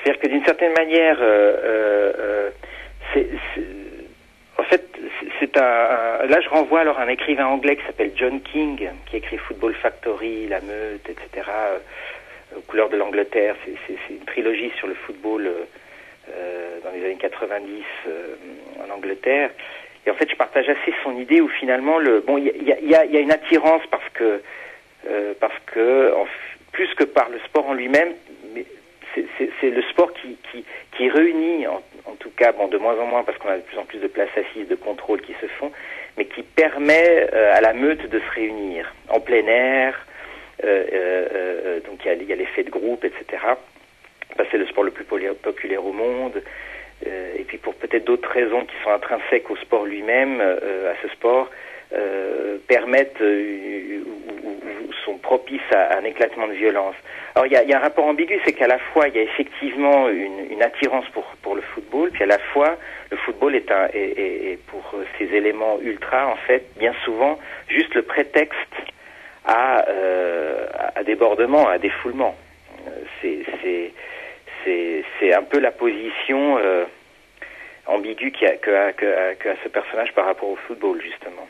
C'est-à-dire que d'une certaine manière, en fait, là je renvoie alors à un écrivain anglais qui s'appelle John King, qui écrit Football Factory, La Meute, etc., aux couleurs de l'Angleterre. C'est une trilogie sur le football dans les années 90 en Angleterre. Et en fait, je partage assez son idée où finalement, il y a une attirance parce que plus que par le sport en lui-même, c'est le sport qui réunit, en tout cas, de moins en moins parce qu'on a de plus en plus de places assises, de contrôles qui se font, mais qui permet à la meute de se réunir en plein air. Donc il y a l'effet de groupe, etc. C'est le sport le plus populaire au monde. Et puis pour peut-être d'autres raisons qui sont intrinsèques au sport lui-même, à ce sport, permettent ou sont propices à un éclatement de violence. Alors il y a un rapport ambigu, c'est qu'à la fois il y a effectivement une attirance pour le football, puis à la fois le football est pour ces éléments ultra en fait bien souvent juste le prétexte à débordement, à défoulement. C'est un peu la position ambiguë qu'a ce personnage par rapport au football, justement.